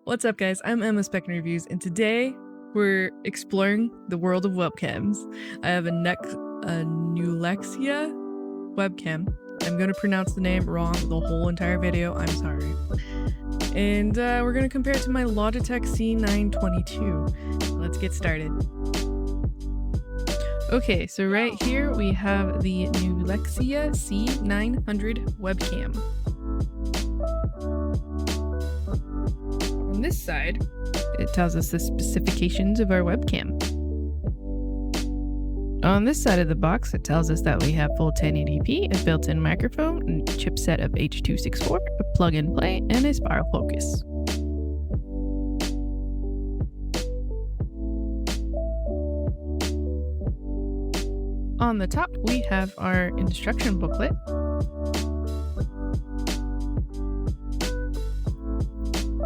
What's up, guys? I'm Emma SpecNreviewz, and today we're exploring the world of webcams. I have a Nulaxy webcam. I'm going to pronounce the name wrong the whole entire video. I'm sorry. And we're going to compare it to my Logitech C922. Let's get started. Okay, so right here we have the Nulaxy C900 Webcam. On this side, it tells us the specifications of our webcam. On this side of the box, it tells us that we have full 1080p, a built-in microphone, a chipset of H.264, a plug-and-play, and a spiral focus. On the top, we have our instruction booklet.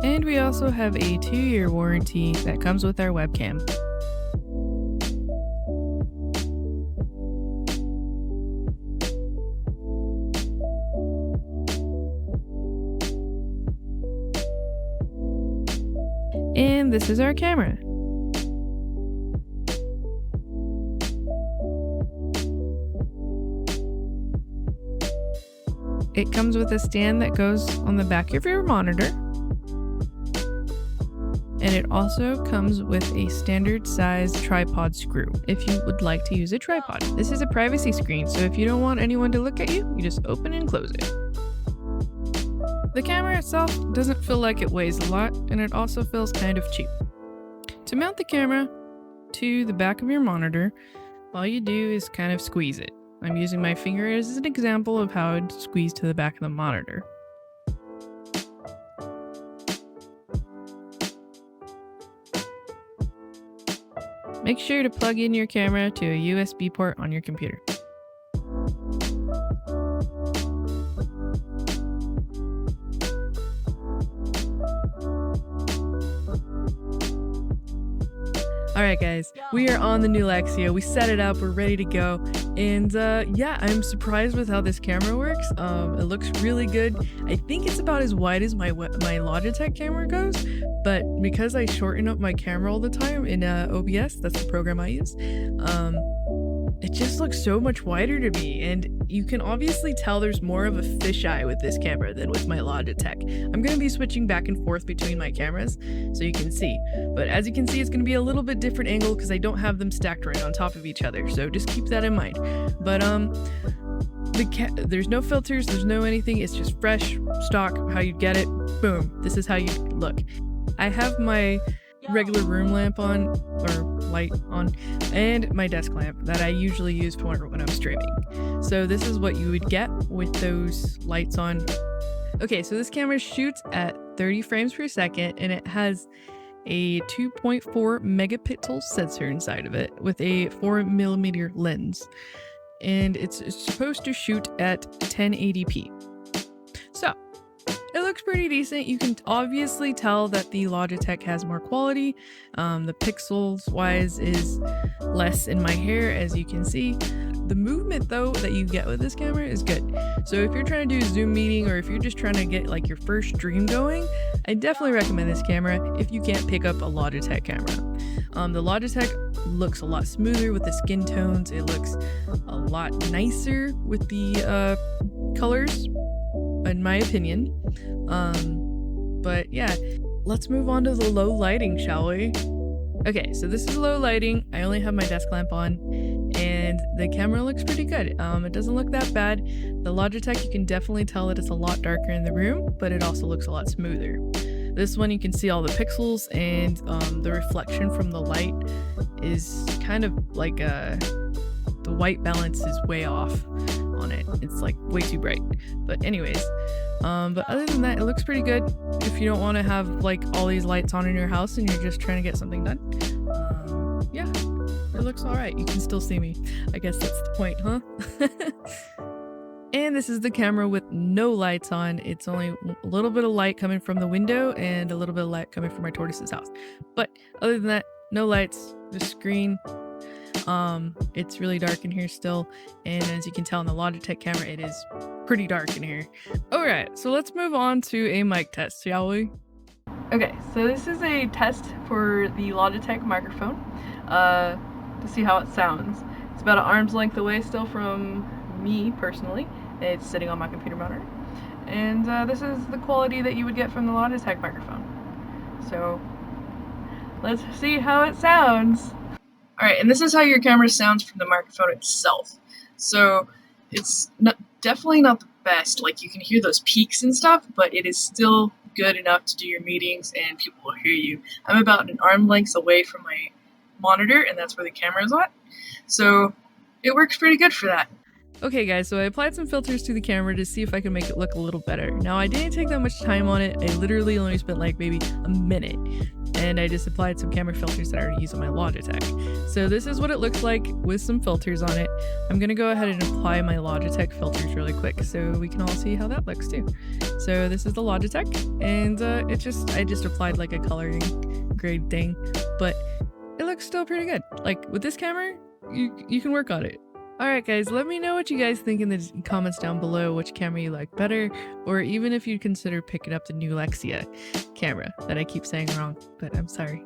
And we also have a 2-year warranty that comes with our webcam. And this is our camera. It comes with a stand that goes on the back of your monitor. And it also comes with a standard size tripod screw if you would like to use a tripod. This is a privacy screen, so if you don't want anyone to look at you, you just open and close it. The camera itself doesn't feel like it weighs a lot, and it also feels kind of cheap. To mount the camera to the back of your monitor, all you do is kind of squeeze it. I'm using my finger as an example of how I'd squeeze to the back of the monitor. Make sure to plug in your camera to a USB port on your computer. Alright guys, we are on the Nulaxy. We set it up, we're ready to go. And yeah, I'm surprised with how this camera works. It looks really good. I think it's about as wide as my Logitech camera goes, but because I shorten up my camera all the time in OBS, that's the program I use, it just looks so much wider to me, and you can obviously tell there's more of a fisheye with this camera than with my Logitech. I'm going to be switching back and forth between my cameras so you can see, but as you can see, it's going to be a little bit different angle because I don't have them stacked right on top of each other, so just keep that in mind. But there's no filters, there's no anything, it's just fresh stock, how you get it, boom, this is how you look. I have my regular room lamp on, or light on, and my desk lamp that I usually use for when I'm streaming. So this is what you would get with those lights on. Okay, so this camera shoots at 30 frames per second, and it has a 2.4 megapixel sensor inside of it with a 4mm lens. And it's supposed to shoot at 1080p. So it looks pretty decent. You can obviously tell that the Logitech has more quality. The pixels wise is less in my hair, as you can see. The movement though that you get with this camera is good. So if you're trying to do a Zoom meeting, or if you're just trying to get like your first stream going, I definitely recommend this camera if you can't pick up a Logitech camera. The Logitech looks a lot smoother with the skin tones. It looks a lot nicer with the colors, in my opinion. But yeah, let's move on to the low lighting, shall we? Okay, so this is low lighting. I only have my desk lamp on, and the camera looks pretty good. It doesn't look that bad. The Logitech, you can definitely tell that it's a lot darker in the room, but it also looks a lot smoother. This one, you can see all the pixels, and the reflection from the light is kind of like the white balance is way off on it. It's like way too bright. But anyways, but other than that, it looks pretty good if you don't want to have like all these lights on in your house and you're just trying to get something done. Yeah, it looks all right. You can still see me. I guess that's the point, huh? And this is the camera with no lights on. It's only a little bit of light coming from the window and a little bit of light coming from my tortoise's house. But other than that, no lights, just screen. It's really dark in here still, and as you can tell in the Logitech camera, it is pretty dark in here. Alright, so let's move on to a mic test, shall we? Okay, so this is a test for the Logitech microphone to see how it sounds. It's about an arm's length away still from me personally. It's sitting on my computer monitor. And this is the quality that you would get from the Logitech microphone. So let's see how it sounds. Alright, and this is how your camera sounds from the microphone itself. So it's definitely not the best, like you can hear those peaks and stuff, but it is still good enough to do your meetings and people will hear you. I'm about an arm length away from my monitor, and that's where the camera is at. So it works pretty good for that. Okay guys, so I applied some filters to the camera to see if I could make it look a little better. Now I didn't take that much time on it, I literally only spent like maybe a minute. And I just applied some camera filters that I already use on my Logitech. So this is what it looks like with some filters on it. I'm gonna go ahead and apply my Logitech filters really quick so we can all see how that looks too. So this is the Logitech, and I just applied like a coloring grade thing, but it looks still pretty good. Like with this camera, you can work on it. Alright guys, let me know what you guys think in the comments down below, which camera you like better, or even if you'd consider picking up the Nulaxy camera that I keep saying wrong, but I'm sorry.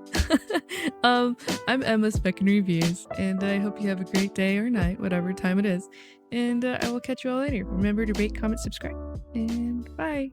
I'm Emma SpecNreviewz, and I hope you have a great day or night, whatever time it is, and I will catch you all later. Remember to rate, comment, subscribe, and bye!